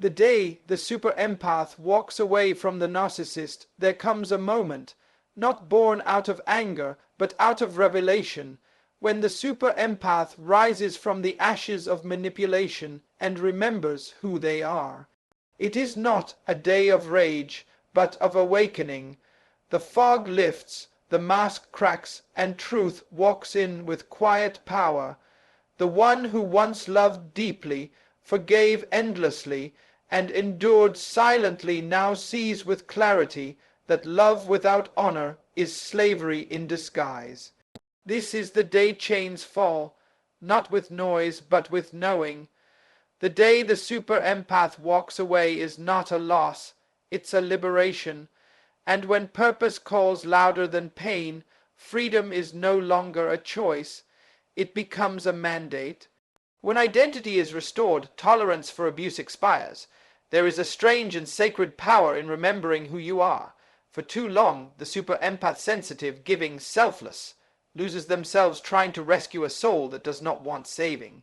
The day the super empath walks away from the narcissist, there comes a moment, not born out of anger, but out of revelation, when the super empath rises from the ashes of manipulation and remembers who they are. It is not a day of rage, but of awakening. The fog lifts, the mask cracks, and truth walks in with quiet power. The one who once loved deeply, forgave endlessly, and endured silently now sees with clarity that love without honor is slavery in disguise. This is the day chains fall, not with noise but with knowing. The day the super empath walks away is not a loss, it's a liberation. And when purpose calls louder than pain, freedom is no longer a choice, it becomes a mandate. When identity is restored, tolerance for abuse expires. There is a strange and sacred power in remembering who you are. For too long, the super empath sensitive, giving, selfless, loses themselves trying to rescue a soul that does not want saving.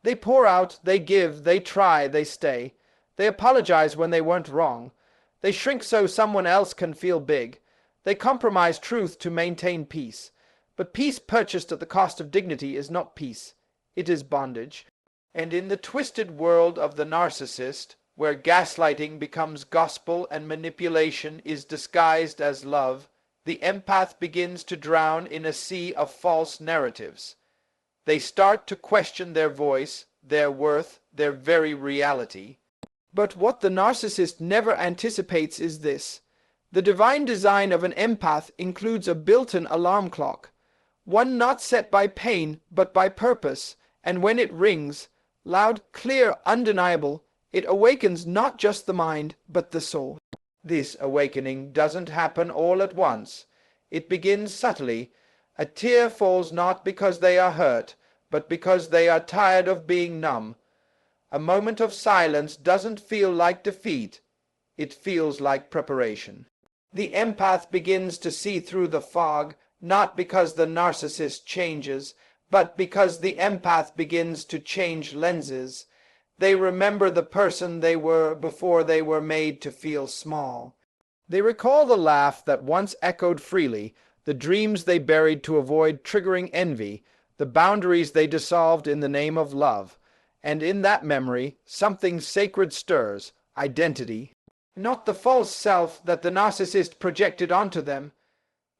They pour out, they give, they try, they stay. They apologize when they weren't wrong. They shrink so someone else can feel big. They compromise truth to maintain peace. But peace purchased at the cost of dignity is not peace. It is bondage. And in the twisted world of the narcissist, where gaslighting becomes gospel and manipulation is disguised as love, the empath begins to drown in a sea of false narratives. They start to question their voice, their worth, their very reality. But what the narcissist never anticipates is this. The divine design of an empath includes a built-in alarm clock, one not set by pain but by purpose, and when it rings, loud, clear, undeniable, it awakens not just the mind, but the soul. This awakening doesn't happen all at once. It begins subtly. A tear falls not because they are hurt, but because they are tired of being numb. A moment of silence doesn't feel like defeat. It feels like preparation. The empath begins to see through the fog, not because the narcissist changes, but because the empath begins to change lenses. They remember the person they were before they were made to feel small. They recall the laugh that once echoed freely, the dreams they buried to avoid triggering envy, the boundaries they dissolved in the name of love. And in that memory, something sacred stirs, identity. Not the false self that the narcissist projected onto them,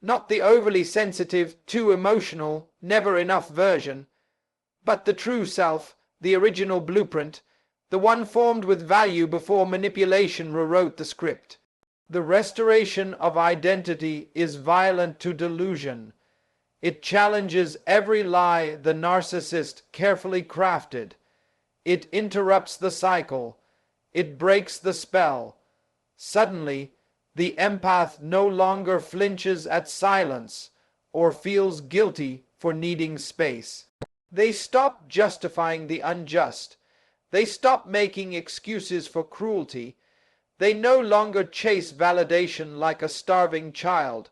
not the overly sensitive, too emotional, never enough version, but the true self, the original blueprint, the one formed with value before manipulation rewrote the script. The restoration of identity is violent to delusion. It challenges every lie the narcissist carefully crafted. It interrupts the cycle. It breaks the spell. Suddenly, the empath no longer flinches at silence or feels guilty for needing space. They stop justifying the unjust. They stop making excuses for cruelty. They no longer chase validation like a starving child.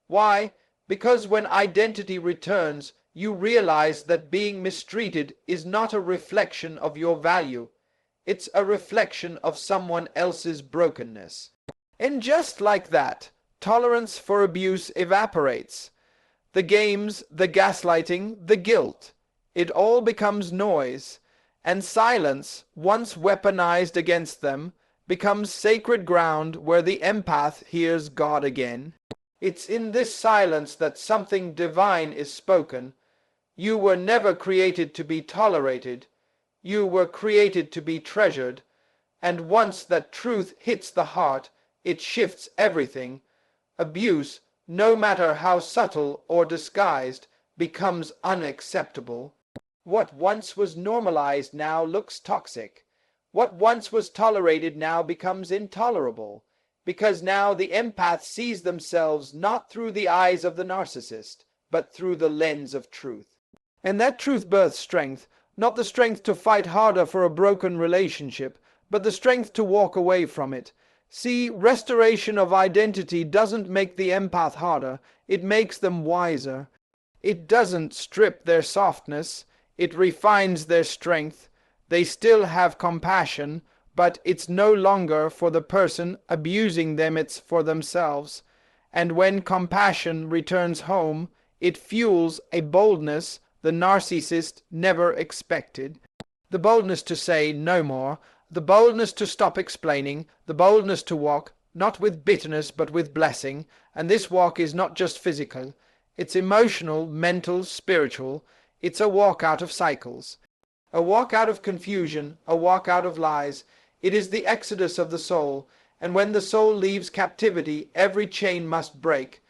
Why? Because when identity returns, you realize that being mistreated is not a reflection of your value. It's a reflection of someone else's brokenness. And just like that, tolerance for abuse evaporates. The games, the gaslighting, the guilt, it all becomes noise. And silence, once weaponized against them, becomes sacred ground where the empath hears God again. It's in this silence that something divine is spoken. You were never created to be tolerated. You were created to be treasured. And once that truth hits the heart, it shifts everything. Abuse, no matter how subtle or disguised, becomes unacceptable. What once was normalized now looks toxic. What once was tolerated now becomes intolerable, because now the empath sees themselves not through the eyes of the narcissist, but through the lens of truth. And that truth births strength, not the strength to fight harder for a broken relationship, but the strength to walk away from it. See, restoration of identity doesn't make the empath harder, it makes them wiser. It doesn't strip their softness, it refines their strength. They still have compassion, but it's no longer for the person abusing them, it's for themselves. And when compassion returns home, it fuels a boldness the narcissist never expected. The boldness to say no more, the boldness to stop explaining, the boldness to walk, not with bitterness but with blessing. And this walk is not just physical, it's emotional, mental, spiritual. It's a walk out of cycles, a walk out of confusion, a walk out of lies. It is the exodus of the soul, and when the soul leaves captivity, every chain must break.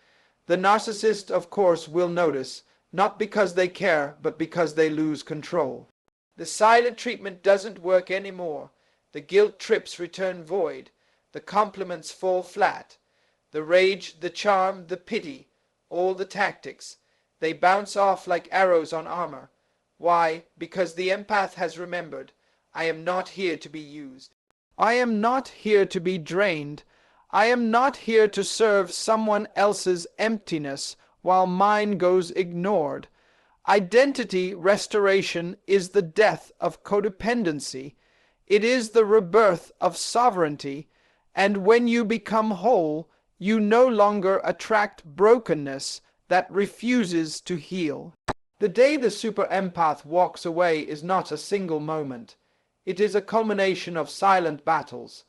The narcissist, of course, will notice, not because they care, but because they lose control. The silent treatment doesn't work anymore. The guilt trips return void. The compliments fall flat. The rage, the charm, the pity, all the tactics, they bounce off like arrows on armor. Why? Because the empath has remembered, I am not here to be used. I am not here to be drained. I am not here to serve someone else's emptiness while mine goes ignored. Identity restoration is the death of codependency. It is the rebirth of sovereignty. And when you become whole, you no longer attract brokenness that refuses to heal. The day the super empath walks away is not a single moment. It is a culmination of silent battles.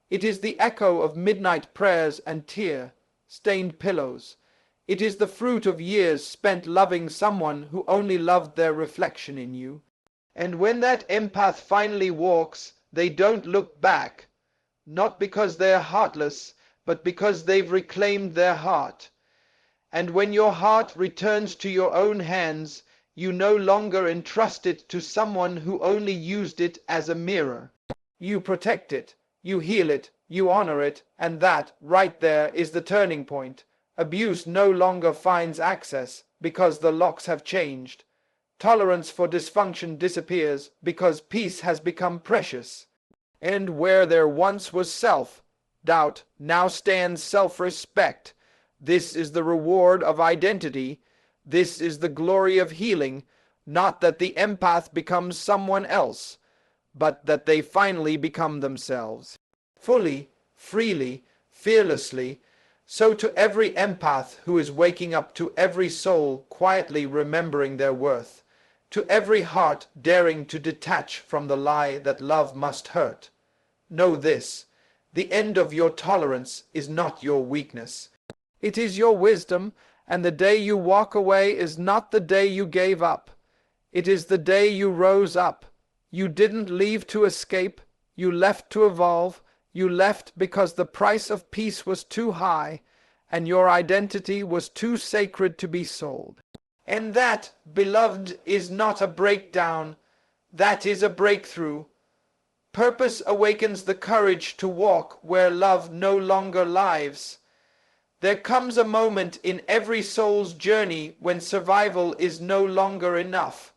It is the echo of midnight prayers and tear-stained pillows. It is the fruit of years spent loving someone who only loved their reflection in you. And when that empath finally walks, they don't look back. Not because they're heartless, but because they've reclaimed their heart. And when your heart returns to your own hands, you no longer entrust it to someone who only used it as a mirror. You protect it, you heal it, you honor it, and that, right there, is the turning point. Abuse no longer finds access because the locks have changed. Tolerance for dysfunction disappears because peace has become precious. And where there once was self-doubt, now stands self-respect. This is the reward of identity. This is the glory of healing. Not that the empath becomes someone else, but that they finally become themselves. Fully, freely, fearlessly. So to every empath who is waking up, to every soul quietly remembering their worth, to every heart daring to detach from the lie that love must hurt, know this: the end of your tolerance is not your weakness. It is your wisdom, and the day you walk away is not the day you gave up. It is the day you rose up. You didn't leave to escape. You left to evolve. You left because the price of peace was too high, and your identity was too sacred to be sold. And that, beloved, is not a breakdown. That is a breakthrough. Purpose awakens the courage to walk where love no longer lives. There comes a moment in every soul's journey when survival is no longer enough,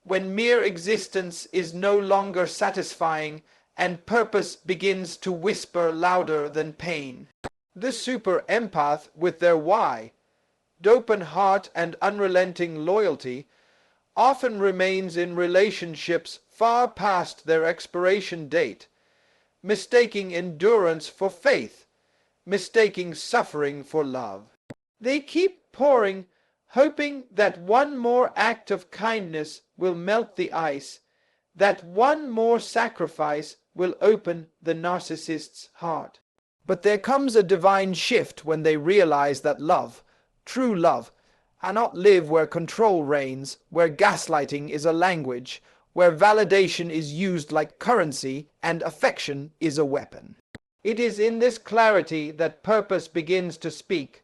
when mere existence is no longer satisfying, and purpose begins to whisper louder than pain. The super empath, with their why, open heart and unrelenting loyalty, often remains in relationships far past their expiration date, mistaking endurance for faith, mistaking suffering for love. They keep pouring, hoping that one more act of kindness will melt the ice, that one more sacrifice will open the narcissist's heart. But there comes a divine shift when they realize that love, true love, cannot live where control reigns, where gaslighting is a language, where validation is used like currency and affection is a weapon. It is in this clarity that purpose begins to speak,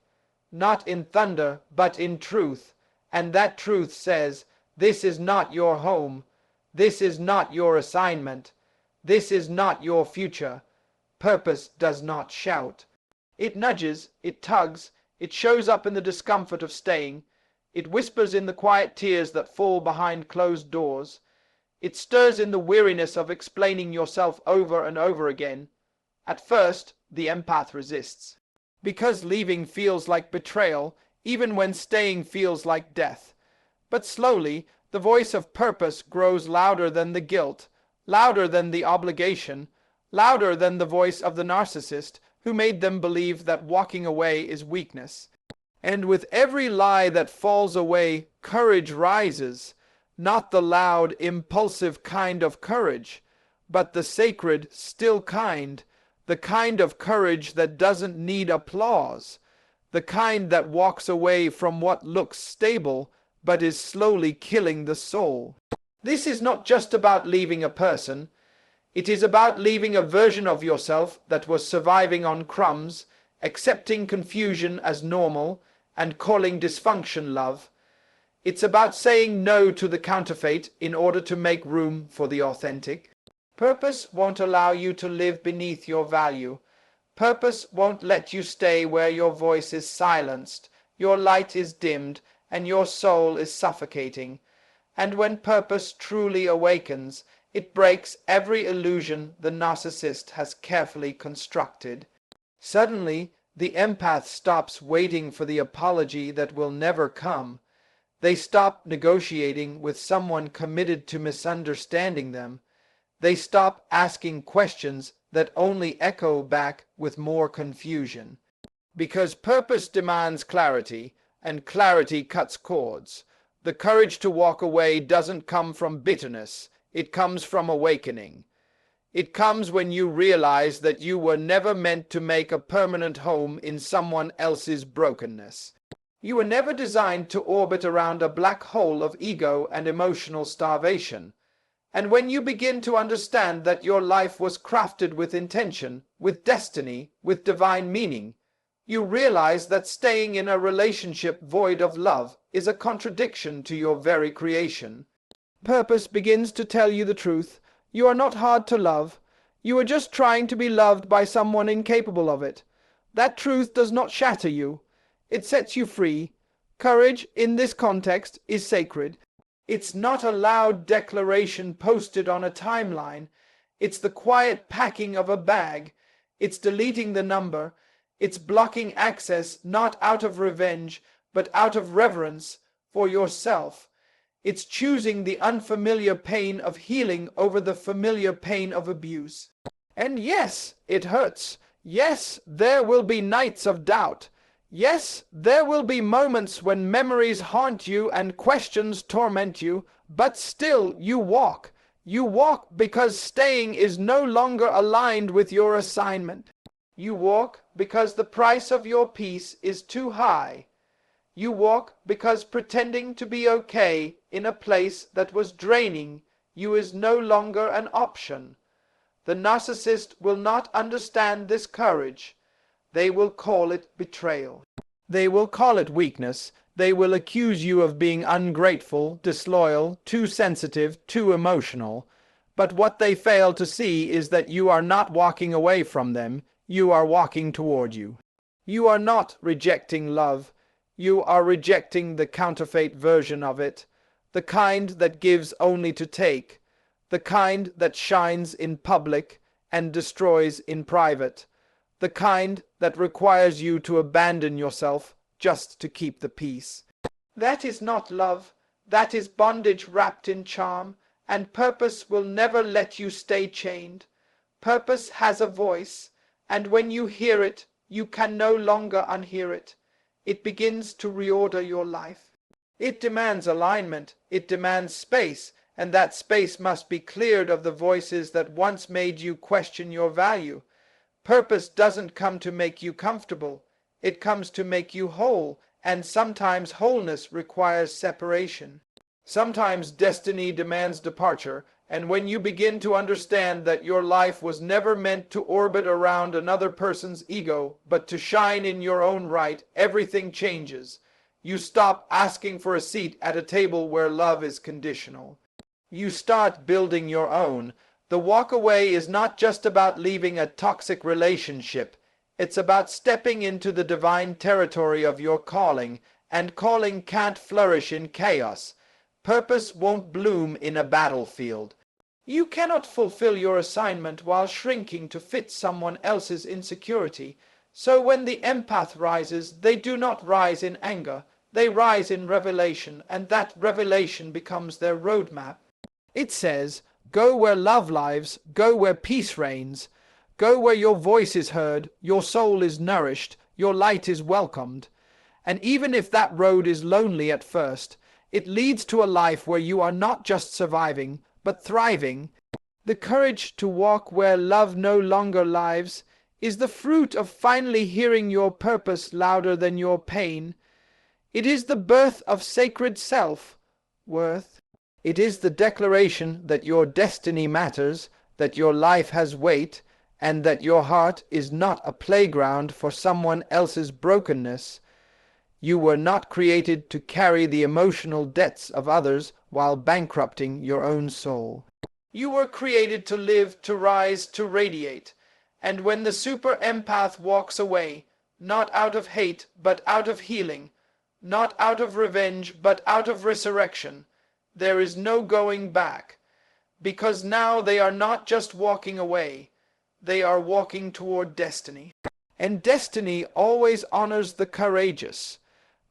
not in thunder, but in truth, and that truth says, this is not your home, this is not your assignment, this is not your future. Purpose does not shout. It nudges, it tugs, it shows up in the discomfort of staying, it whispers in the quiet tears that fall behind closed doors, it stirs in the weariness of explaining yourself over and over again. At first, the empath resists, because leaving feels like betrayal, even when staying feels like death. But slowly, the voice of purpose grows louder than the guilt, louder than the obligation, louder than the voice of the narcissist, who made them believe that walking away is weakness. And with every lie that falls away, courage rises, not the loud, impulsive kind of courage, but the sacred, still kind, the kind of courage that doesn't need applause, the kind that walks away from what looks stable, but is slowly killing the soul. This is not just about leaving a person. It is about leaving a version of yourself that was surviving on crumbs, accepting confusion as normal, and calling dysfunction love. It's about saying no to the counterfeit in order to make room for the authentic. Purpose won't allow you to live beneath your value. Purpose won't let you stay where your voice is silenced, your light is dimmed, and your soul is suffocating. And when purpose truly awakens, it breaks every illusion the narcissist has carefully constructed. Suddenly, the empath stops waiting for the apology that will never come. They stop negotiating with someone committed to misunderstanding them. They stop asking questions that only echo back with more confusion. Because purpose demands clarity, and clarity cuts cords. The courage to walk away doesn't come from bitterness. It comes from awakening. It comes when you realize that you were never meant to make a permanent home in someone else's brokenness. You were never designed to orbit around a black hole of ego and emotional starvation. And when you begin to understand that your life was crafted with intention, with destiny, with divine meaning, you realize that staying in a relationship void of love is a contradiction to your very creation. Purpose begins to tell you the truth. You are not hard to love. You are just trying to be loved by someone incapable of it. That truth does not shatter you. It sets you free. Courage, in this context, is sacred. It's not a loud declaration posted on a timeline. It's the quiet packing of a bag. It's deleting the number. It's blocking access not out of revenge, but out of reverence for yourself. It's choosing the unfamiliar pain of healing over the familiar pain of abuse. And yes, it hurts. Yes, there will be nights of doubt. Yes, there will be moments when memories haunt you and questions torment you, but still you walk. You walk because staying is no longer aligned with your assignment. You walk because the price of your peace is too high. You walk because pretending to be okay in a place that was draining you is no longer an option. The narcissist will not understand this courage. They will call it betrayal. They will call it weakness. They will accuse you of being ungrateful, disloyal, too sensitive, too emotional. But what they fail to see is that you are not walking away from them. You are walking toward you. You are not rejecting love. You are rejecting the counterfeit version of it, the kind that gives only to take, the kind that shines in public and destroys in private, the kind that requires you to abandon yourself just to keep the peace. That is not love. That is bondage wrapped in charm, and purpose will never let you stay chained. Purpose has a voice, and when you hear it, you can no longer unhear it. It begins to reorder your life. It demands alignment, it demands space, and that space must be cleared of the voices that once made you question your value. Purpose doesn't come to make you comfortable, it comes to make you whole, and sometimes wholeness requires separation. Sometimes destiny demands departure, and when you begin to understand that your life was never meant to orbit around another person's ego, but to shine in your own right, everything changes. You stop asking for a seat at a table where love is conditional. You start building your own. The walk away is not just about leaving a toxic relationship. It's about stepping into the divine territory of your calling, and calling can't flourish in chaos. Purpose won't bloom in a battlefield. You cannot fulfill your assignment while shrinking to fit someone else's insecurity. So when the empath rises, they do not rise in anger. They rise in revelation, and that revelation becomes their roadmap. It says, "Go where love lives, go where peace reigns." Go where your voice is heard, your soul is nourished, your light is welcomed. And even if that road is lonely at first, it leads to a life where you are not just surviving, but thriving. The courage to walk where love no longer lives is the fruit of finally hearing your purpose louder than your pain. It is the birth of sacred self-worth. It is the declaration that your destiny matters, that your life has weight, and that your heart is not a playground for someone else's brokenness. You were not created to carry the emotional debts of others while bankrupting your own soul. You were created to live, to rise, to radiate. And when the super empath walks away, not out of hate, but out of healing, not out of revenge, but out of resurrection, there is no going back. Because now they are not just walking away, they are walking toward destiny. And destiny always honors the courageous.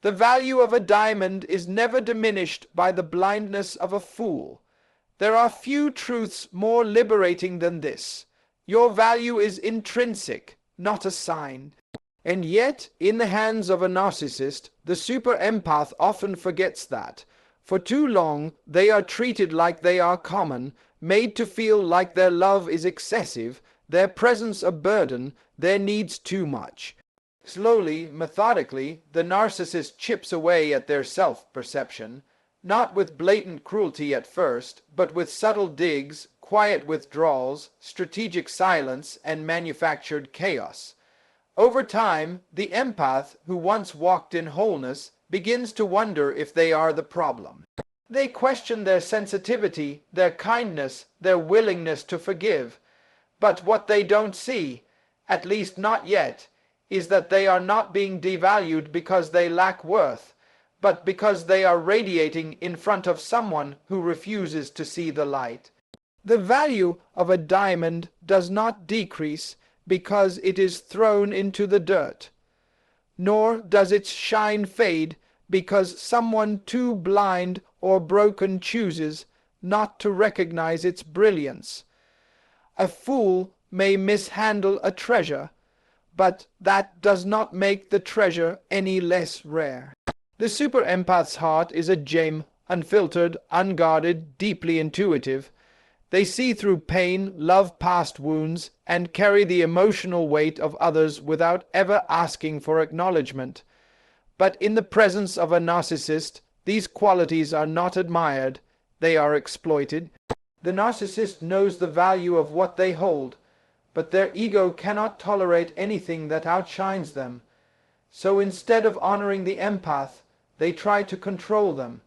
The value of a diamond is never diminished by the blindness of a fool. There are few truths more liberating than this. Your value is intrinsic, not assigned. And yet, in the hands of a narcissist, the super empath often forgets that. For too long, they are treated like they are common, made to feel like their love is excessive, their presence a burden, their needs too much. Slowly, methodically, the narcissist chips away at their self-perception, not with blatant cruelty at first, but with subtle digs, quiet withdrawals, strategic silence, and manufactured chaos. Over time, the empath, who once walked in wholeness, begins to wonder if they are the problem. They question their sensitivity, their kindness, their willingness to forgive. But what they don't see, at least not yet, is that they are not being devalued because they lack worth, but because they are radiating in front of someone who refuses to see the light. The value of a diamond does not decrease because it is thrown into the dirt, nor does its shine fade because someone too blind or broken chooses not to recognize its brilliance. A fool may mishandle a treasure, but that does not make the treasure any less rare. The super empath's heart is a gem, unfiltered, unguarded, deeply intuitive. They see through pain, love past wounds, and carry the emotional weight of others without ever asking for acknowledgement. But in the presence of a narcissist, these qualities are not admired, they are exploited. The narcissist knows the value of what they hold, but their ego cannot tolerate anything that outshines them. So instead of honoring the empath, they try to control them.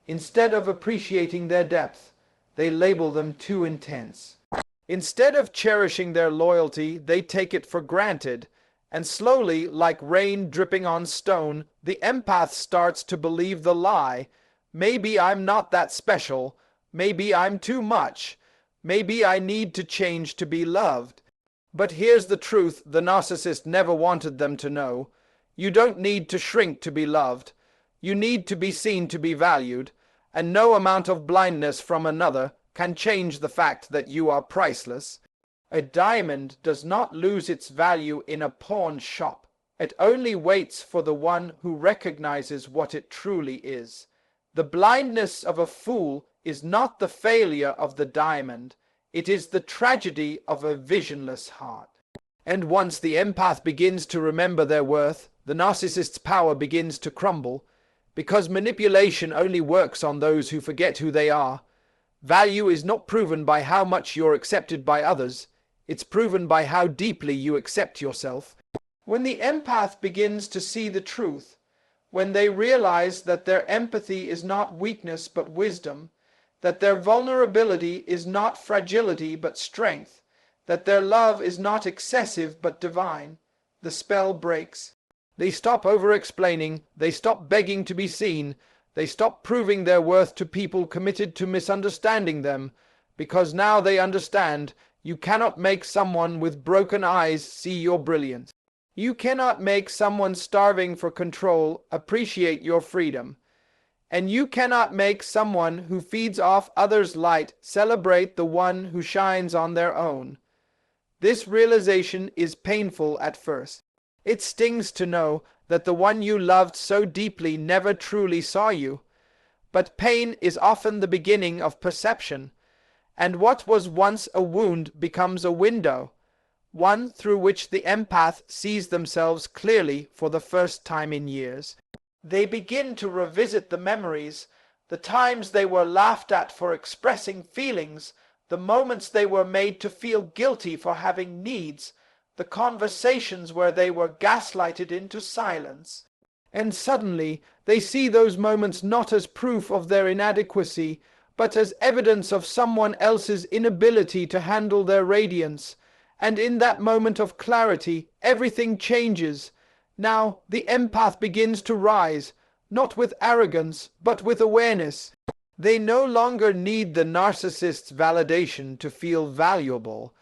Instead of appreciating their depth, they label them too intense. Instead of cherishing their loyalty, they take it for granted, and slowly, like rain dripping on stone, the empath starts to believe the lie. Maybe I'm not that special. Maybe I'm too much. Maybe I need to change to be loved. But here's the truth the narcissist never wanted them to know. You don't need to shrink to be loved. You need to be seen to be valued, and no amount of blindness from another can change the fact that you are priceless. A diamond does not lose its value in a pawn shop. It only waits for the one who recognizes what it truly is. The blindness of a fool is not the failure of the diamond. It is the tragedy of a visionless heart. And once the empath begins to remember their worth, the narcissist's power begins to crumble, because manipulation only works on those who forget who they are. Value is not proven by how much you're accepted by others. It's proven by how deeply you accept yourself. When the empath begins to see the truth, when they realize that their empathy is not weakness but wisdom, that their vulnerability is not fragility but strength, that their love is not excessive but divine, the spell breaks. They stop over-explaining, they stop begging to be seen, they stop proving their worth to people committed to misunderstanding them, because now they understand you cannot make someone with broken eyes see your brilliance. You cannot make someone starving for control appreciate your freedom. And you cannot make someone who feeds off others' light celebrate the one who shines on their own. This realization is painful at first. It stings to know that the one you loved so deeply never truly saw you. But pain is often the beginning of perception, and what was once a wound becomes a window, one through which the empath sees themselves clearly for the first time in years. They begin to revisit the memories, the times they were laughed at for expressing feelings, the moments they were made to feel guilty for having needs, the conversations where they were gaslighted into silence. And suddenly they see those moments not as proof of their inadequacy, but as evidence of someone else's inability to handle their radiance. And in that moment of clarity, everything changes. Now the empath begins to rise, not with arrogance, but with awareness. They no longer need the narcissist's validation to feel valuable.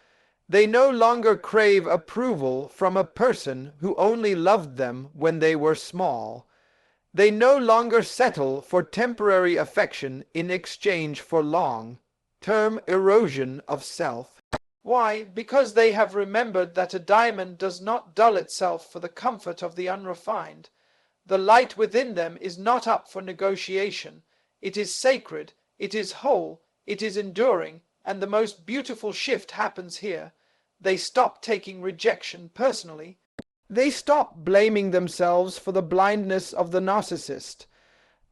They no longer crave approval from a person who only loved them when they were small. They no longer settle for temporary affection in exchange for long-term erosion of self. Why? Because they have remembered that a diamond does not dull itself for the comfort of the unrefined. The light within them is not up for negotiation. It is sacred, it is whole, it is enduring, and the most beautiful shift happens here. They stop taking rejection personally. They stop blaming themselves for the blindness of the narcissist.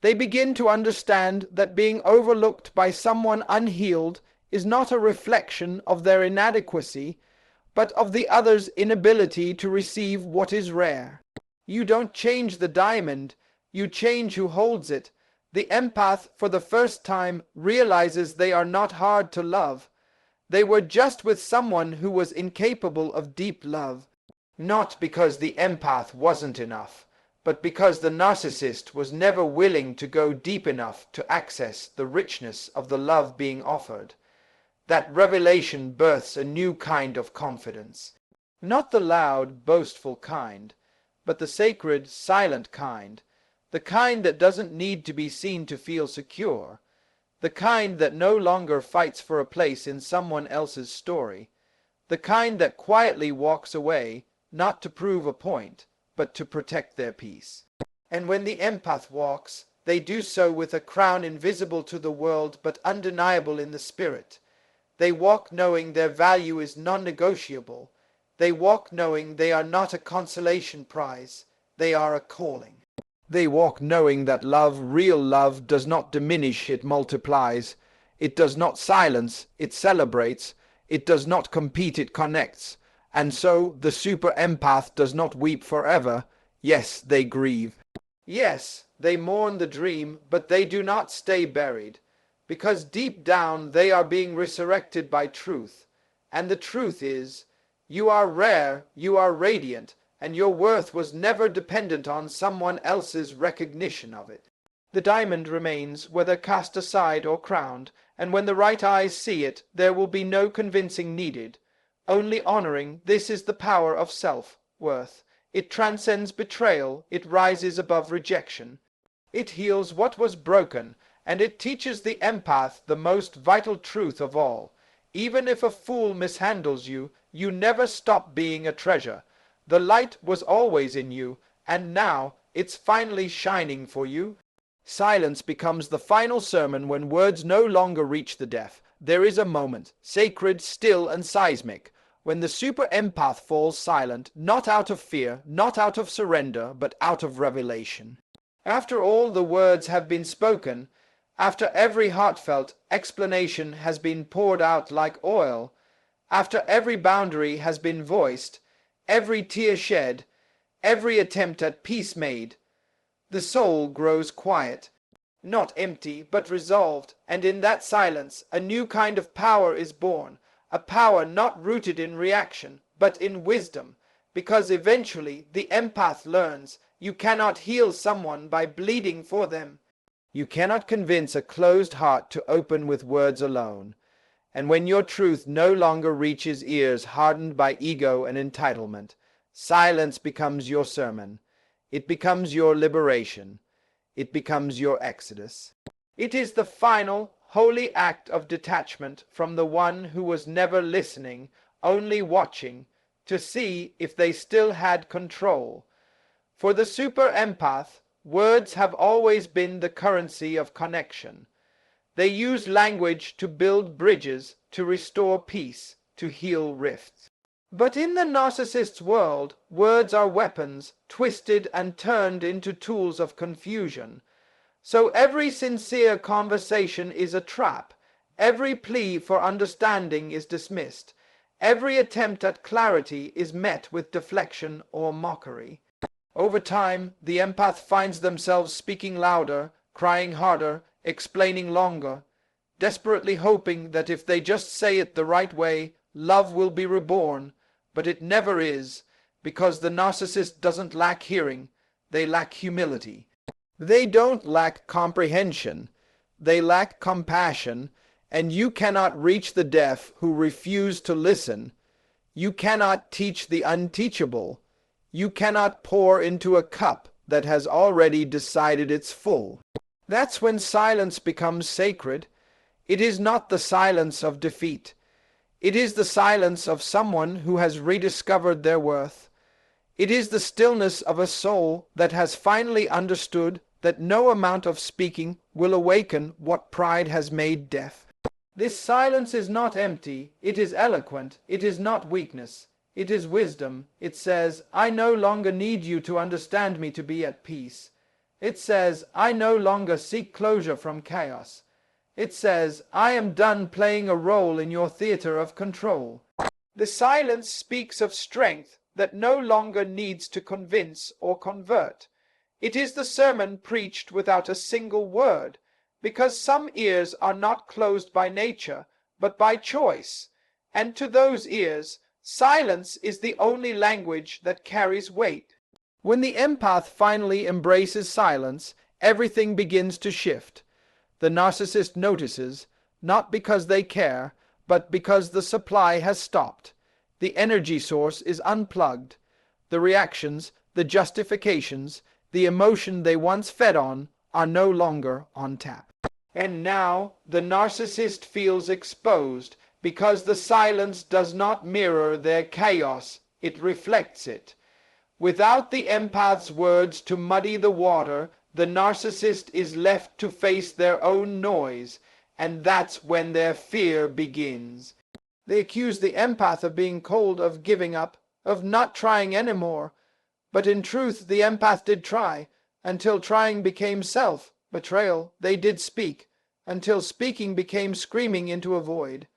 They begin to understand that being overlooked by someone unhealed is not a reflection of their inadequacy, but of the other's inability to receive what is rare. You don't change the diamond, you change who holds it. The empath, for the first time, realizes they are not hard to love. They were just with someone who was incapable of deep love. Not because the empath wasn't enough, but because the narcissist was never willing to go deep enough to access the richness of the love being offered. That revelation births a new kind of confidence. Not the loud, boastful kind, but the sacred, silent kind. The kind that doesn't need to be seen to feel secure. The kind that no longer fights for a place in someone else's story. The kind that quietly walks away, not to prove a point, but to protect their peace. And when the empath walks, they do so with a crown invisible to the world but undeniable in the spirit. They walk knowing their value is non-negotiable. They walk knowing they are not a consolation prize. They are a calling. They walk knowing that love, real love, does not diminish, it multiplies. It does not silence, it celebrates. It does not compete, it connects. And so the super empath does not weep forever. Yes, they grieve. Yes, they mourn the dream, but they do not stay buried. Because deep down they are being resurrected by truth. And the truth is, you are rare, you are radiant, and your worth was never dependent on someone else's recognition of it. The diamond remains, whether cast aside or crowned, and when the right eyes see it, there will be no convincing needed. Only honoring, this is the power of self-worth. It transcends betrayal, it rises above rejection. It heals what was broken, and it teaches the empath the most vital truth of all. Even if a fool mishandles you, you never stop being a treasure. The light was always in you, and now it's finally shining for you. Silence becomes the final sermon when words no longer reach the deaf. There is a moment, sacred, still, and seismic, when the super empath falls silent, not out of fear, not out of surrender, but out of revelation. After all the words have been spoken, after every heartfelt explanation has been poured out like oil, after every boundary has been voiced, every tear shed, every attempt at peace made, the soul grows quiet, not empty, but resolved, and in that silence a new kind of power is born, a power not rooted in reaction, but in wisdom, because eventually the empath learns you cannot heal someone by bleeding for them. You cannot convince a closed heart to open with words alone. And when your truth no longer reaches ears hardened by ego and entitlement, silence becomes your sermon. It becomes your liberation. It becomes your exodus. It is the final, holy act of detachment from the one who was never listening, only watching, to see if they still had control. For the super empath, words have always been the currency of connection. They use language to build bridges, to restore peace, to heal rifts. But in the narcissist's world, words are weapons, twisted and turned into tools of confusion. So every sincere conversation is a trap, every plea for understanding is dismissed, every attempt at clarity is met with deflection or mockery. Over time, the empath finds themselves speaking louder, crying harder, explaining longer, desperately hoping that if they just say it the right way, love will be reborn. But it never is, because the narcissist doesn't lack hearing, they lack humility. They don't lack comprehension, they lack compassion, and you cannot reach the deaf who refuse to listen. You cannot teach the unteachable. You cannot pour into a cup that has already decided it's full. That's when silence becomes sacred. It is not the silence of defeat. It is the silence of someone who has rediscovered their worth. It is the stillness of a soul that has finally understood that no amount of speaking will awaken what pride has made deaf. This silence is not empty, it is eloquent, it is not weakness, it is wisdom. It says, I no longer need you to understand me to be at peace. It says, I no longer seek closure from chaos. It says, I am done playing a role in your theater of control. The silence speaks of strength that no longer needs to convince or convert. It is the sermon preached without a single word, because some ears are not closed by nature, but by choice, and to those ears, silence is the only language that carries weight. When the empath finally embraces silence, everything begins to shift. The narcissist notices, not because they care, but because the supply has stopped. The energy source is unplugged. The reactions, the justifications, the emotion they once fed on are no longer on tap. And now the narcissist feels exposed because the silence does not mirror their chaos, it reflects it. Without the empath's words to muddy the water, the narcissist is left to face their own noise, and that's when their fear begins. They accuse the empath of being cold, of giving up, of not trying anymore. But in truth the empath did try, until trying became self-betrayal. They did speak, until speaking became screaming into a void.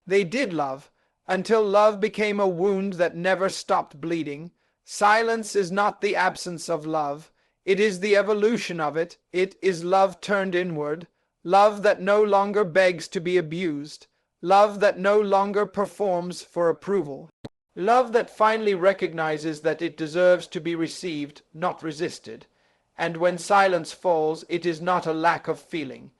They did love, until love became a wound that never stopped bleeding. Silence is not the absence of love. It is the evolution of it. It is love turned inward, love that no longer begs to be abused, love that no longer performs for approval, love that finally recognizes that it deserves to be received, not resisted. And when silence falls, it is not a lack of feeling.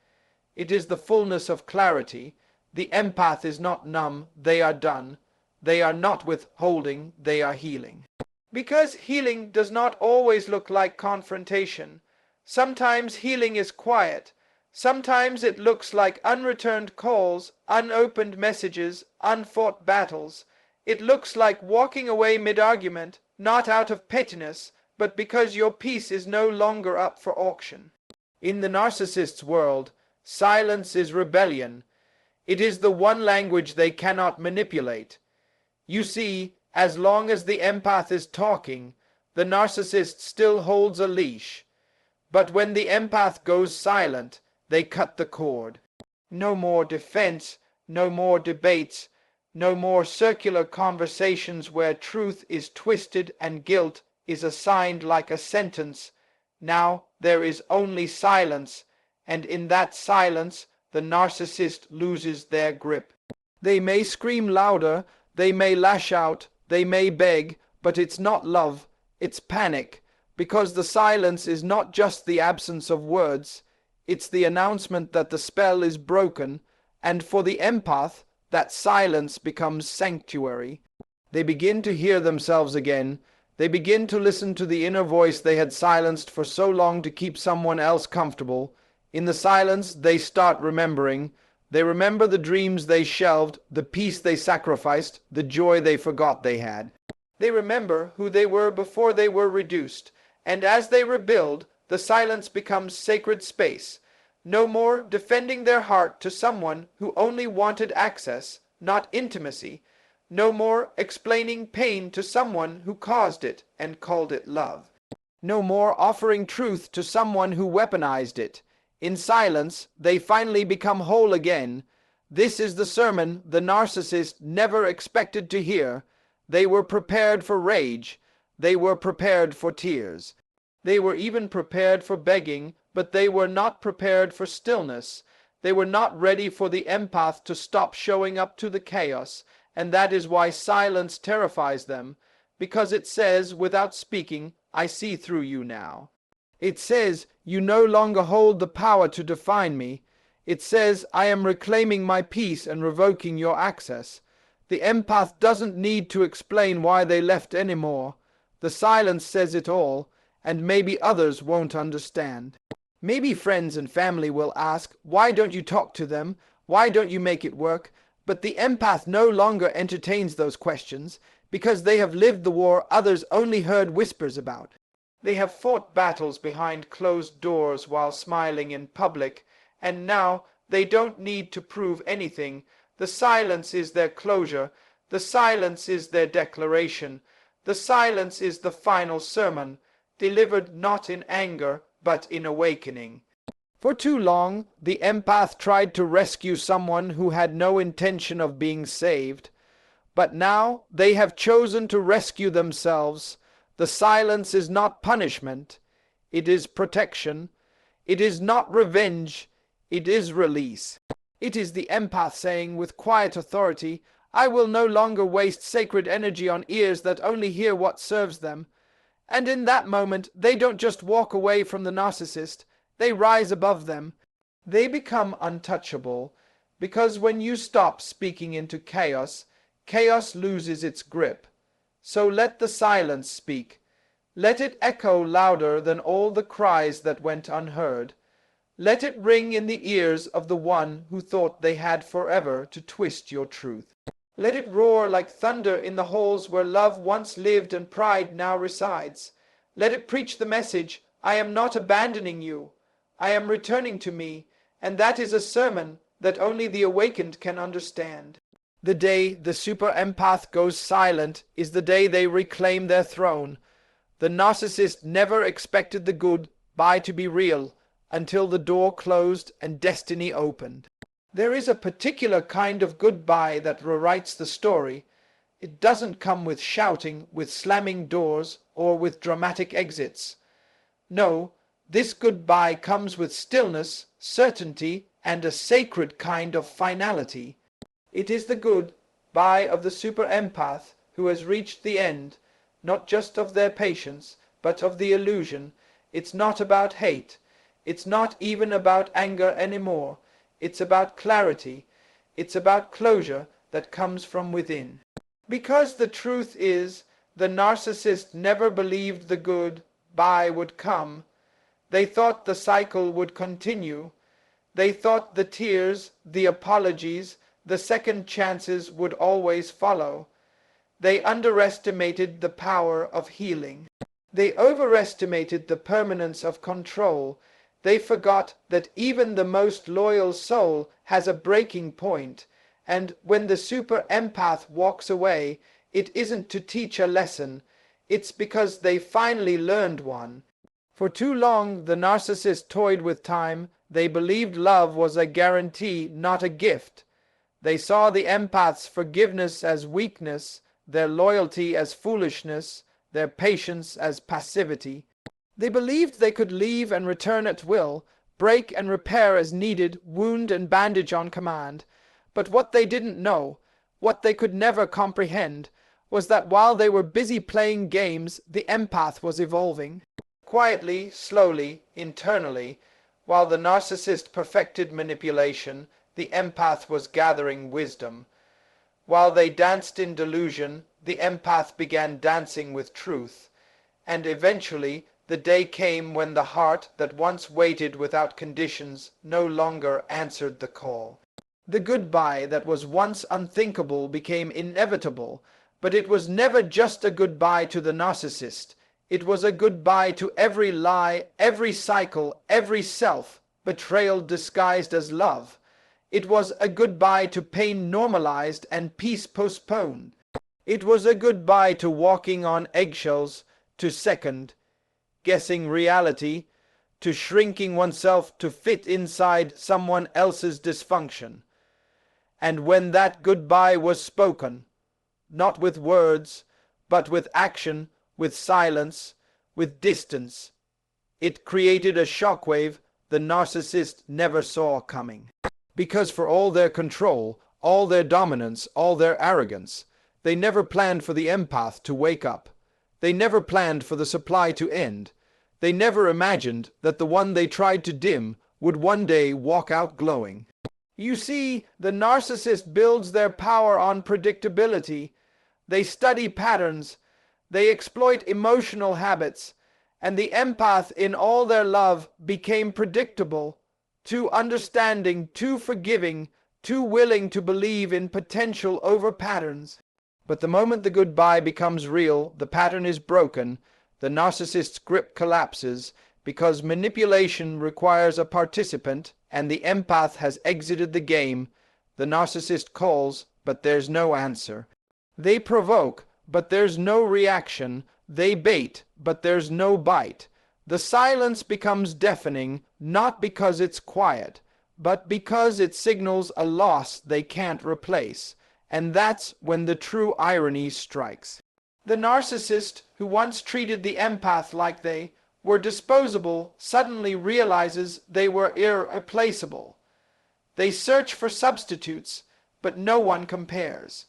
It is the fullness of clarity. The empath is not numb, they are done. They are not withholding, they are healing. Because healing does not always look like confrontation. Sometimes healing is quiet. Sometimes it looks like unreturned calls, unopened messages, unfought battles. It looks like walking away mid-argument, not out of pettiness, but because your peace is no longer up for auction. In the narcissist's world, silence is rebellion. It is the one language they cannot manipulate. You see, as long as the empath is talking, the narcissist still holds a leash. But when the empath goes silent, they cut the cord. No more defense, no more debates, no more circular conversations where truth is twisted and guilt is assigned like a sentence. Now there is only silence, and in that silence the narcissist loses their grip. They may scream louder, they may lash out, they may beg, but it's not love, it's panic, because the silence is not just the absence of words, it's the announcement that the spell is broken, and for the empath, that silence becomes sanctuary. They begin to hear themselves again. They begin to listen to the inner voice they had silenced for so long to keep someone else comfortable. In the silence, they start remembering. They remember the dreams they shelved, the peace they sacrificed, the joy they forgot they had. They remember who they were before they were reduced, and as they rebuild, the silence becomes sacred space. No more defending their heart to someone who only wanted access, not intimacy. No more explaining pain to someone who caused it and called it love. No more offering truth to someone who weaponized it. In silence, they finally become whole again. This is the sermon the narcissist never expected to hear. They were prepared for rage. They were prepared for tears. They were even prepared for begging, but they were not prepared for stillness. They were not ready for the empath to stop showing up to the chaos, and that is why silence terrifies them, because it says, without speaking, I see through you now. It says, you no longer hold the power to define me. It says, I am reclaiming my peace and revoking your access. The empath doesn't need to explain why they left anymore. The silence says it all, and maybe others won't understand. Maybe friends and family will ask, why don't you talk to them? Why don't you make it work? But the empath no longer entertains those questions, because they have lived the war others only heard whispers about. They have fought battles behind closed doors while smiling in public, and now they don't need to prove anything. The silence is their closure. The silence is their declaration. The silence is the final sermon, delivered not in anger, but in awakening. For too long, the empath tried to rescue someone who had no intention of being saved. But now they have chosen to rescue themselves. The silence is not punishment. It is protection. It is not revenge. It is release. It is the empath saying with quiet authority, I will no longer waste sacred energy on ears that only hear what serves them. And in that moment, they don't just walk away from the narcissist, they rise above them. They become untouchable, because when you stop speaking into chaos, chaos loses its grip. So let the silence speak. Let it echo louder than all the cries that went unheard. Let it ring in the ears of the one who thought they had forever to twist your truth. Let it roar like thunder in the halls where love once lived and pride now resides. Let it preach the message, I am not abandoning you. I am returning to me, and that is a sermon that only the awakened can understand. The day the super empath goes silent is the day they reclaim their throne. The narcissist never expected the goodbye to be real until the door closed and destiny opened. There is a particular kind of goodbye that rewrites the story. It doesn't come with shouting, with slamming doors, or with dramatic exits. No, this goodbye comes with stillness, certainty, and a sacred kind of finality. It is the goodbye of the super empath who has reached the end, not just of their patience, but of the illusion. It's not about hate. It's not even about anger anymore. It's about clarity. It's about closure that comes from within. Because the truth is, the narcissist never believed the goodbye would come. They thought the cycle would continue. They thought the tears, the apologies, the second chances would always follow. They underestimated the power of healing. They overestimated the permanence of control. They forgot that even the most loyal soul has a breaking point, and when the super empath walks away, it isn't to teach a lesson, it's because they finally learned one. For too long the narcissist toyed with time. They believed love was a guarantee, not a gift. They saw the empath's forgiveness as weakness, their loyalty as foolishness, their patience as passivity. They believed they could leave and return at will, break and repair as needed, wound and bandage on command. But what they didn't know, what they could never comprehend, was that while they were busy playing games, the empath was evolving. Quietly, slowly, internally, while the narcissist perfected manipulation, the empath was gathering wisdom. While they danced in delusion, the empath began dancing with truth. And eventually, the day came when the heart that once waited without conditions no longer answered the call. The goodbye that was once unthinkable became inevitable, but it was never just a goodbye to the narcissist. It was a goodbye to every lie, every cycle, every self, betrayal disguised as love. It was a goodbye to pain normalized and peace postponed. It was a goodbye to walking on eggshells, to second guessing reality, to shrinking oneself to fit inside someone else's dysfunction. And when that goodbye was spoken, not with words, but with action, with silence, with distance, it created a shockwave the narcissist never saw coming. Because for all their control, all their dominance, all their arrogance, they never planned for the empath to wake up. They never planned for the supply to end. They never imagined that the one they tried to dim would one day walk out glowing. You see, the narcissist builds their power on predictability. They study patterns. They exploit emotional habits. And the empath, in all their love, became predictable, too understanding, too forgiving, too willing to believe in potential over patterns. But the moment the goodbye becomes real, the pattern is broken, the narcissist's grip collapses, because manipulation requires a participant, and the empath has exited the game. The narcissist calls, but there's no answer. They provoke, but there's no reaction. They bait, but there's no bite. The silence becomes deafening, not because it's quiet, but because it signals a loss they can't replace. And that's when the true irony strikes. The narcissist, who once treated the empath like they were disposable, suddenly realizes they were irreplaceable. They search for substitutes, but no one compares.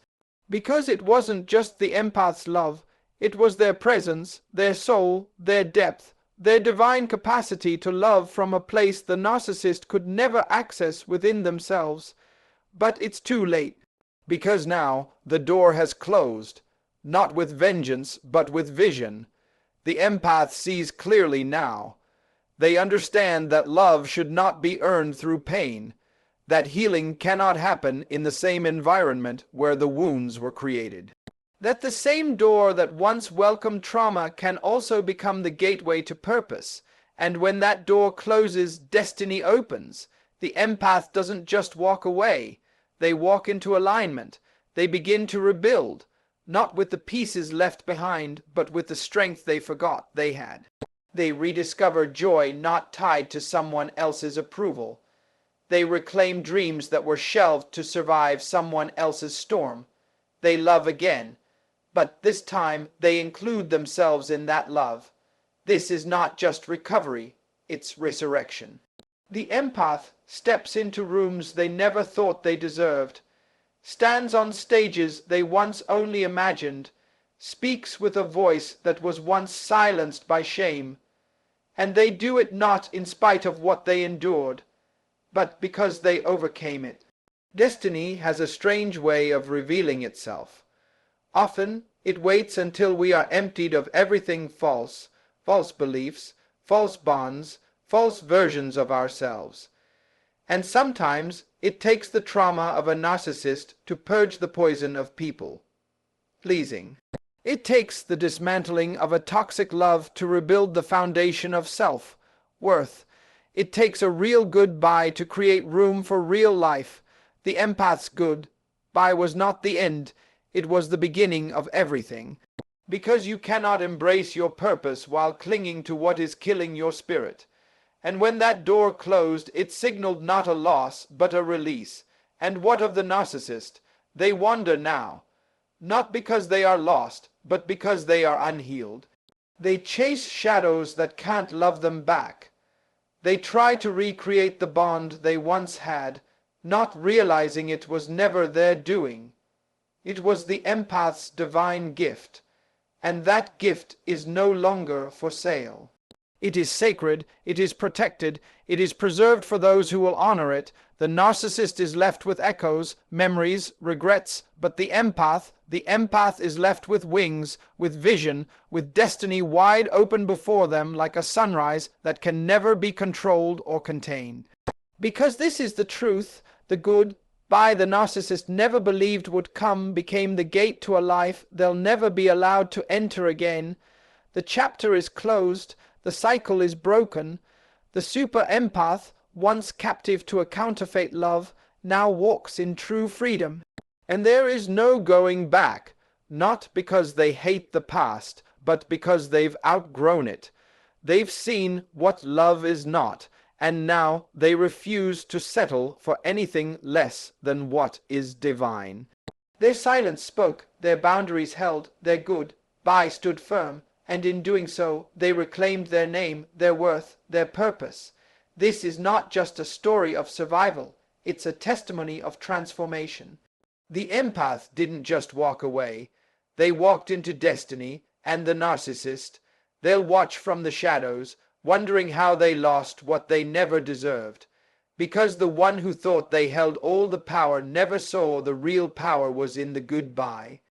Because it wasn't just the empath's love, it was their presence, their soul, their depth, their divine capacity to love from a place the narcissist could never access within themselves. But it's too late, because now the door has closed. Not with vengeance, but with vision. The empath sees clearly now. They understand that love should not be earned through pain, that healing cannot happen in the same environment where the wounds were created. That the same door that once welcomed trauma can also become the gateway to purpose, and when that door closes, destiny opens. The empath doesn't just walk away. They walk into alignment. They begin to rebuild. Not with the pieces left behind, but with the strength they forgot they had. They rediscover joy not tied to someone else's approval. They reclaim dreams that were shelved to survive someone else's storm. They love again, but this time they include themselves in that love. This is not just recovery, it's resurrection. The empath steps into rooms they never thought they deserved, stands on stages they once only imagined, speaks with a voice that was once silenced by shame. And they do it not in spite of what they endured, but because they overcame it. Destiny has a strange way of revealing itself. Often it waits until we are emptied of everything false, false beliefs, false bonds, false versions of ourselves. And sometimes it takes the trauma of a narcissist to purge the poison of people pleasing. It takes the dismantling of a toxic love to rebuild the foundation of self-worth. It takes a real goodbye to create room for real life. The empath's goodbye was not the end, it was the beginning of everything. Because you cannot embrace your purpose while clinging to what is killing your spirit. And when that door closed, it signaled not a loss, but a release. And what of the narcissist? They wander now, not because they are lost, but because they are unhealed. They chase shadows that can't love them back. They try to recreate the bond they once had, not realizing it was never their doing. It was the empath's divine gift, and that gift is no longer for sale. It is sacred, it is protected, it is preserved for those who will honor it. The narcissist is left with echoes, memories, regrets, but the empath is left with wings, with vision, with destiny wide open before them like a sunrise that can never be controlled or contained. Because this is the truth, the good, goodbye the narcissist never believed would come became the gate to a life they'll never be allowed to enter again. The chapter is closed, the cycle is broken. The super empath, once captive to a counterfeit love, now walks in true freedom. And there is no going back, not because they hate the past, but because they've outgrown it. They've seen what love is not, and now they refuse to settle for anything less than what is divine. Their silence spoke, their boundaries held, their goodbye stood firm, and in doing so they reclaimed their name, their worth, their purpose. This is not just a story of survival, it's a testimony of transformation. The empath didn't just walk away, they walked into destiny, and the narcissist, they'll watch from the shadows, wondering how they lost what they never deserved. Because the one who thought they held all the power never saw the real power was in the goodbye.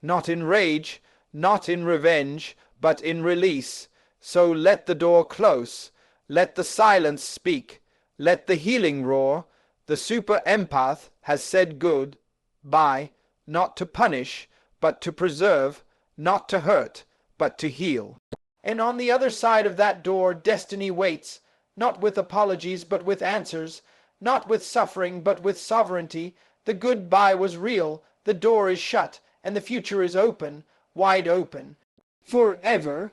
Not in rage, not in revenge, but in release. So let the door close, let the silence speak, let the healing roar. The super empath has said goodbye, not to punish, but to preserve, not to hurt, but to heal. And on the other side of that door destiny waits, not with apologies but with answers, not with suffering but with sovereignty. The goodbye was real, the door is shut, and the future is open, wide open. Forever.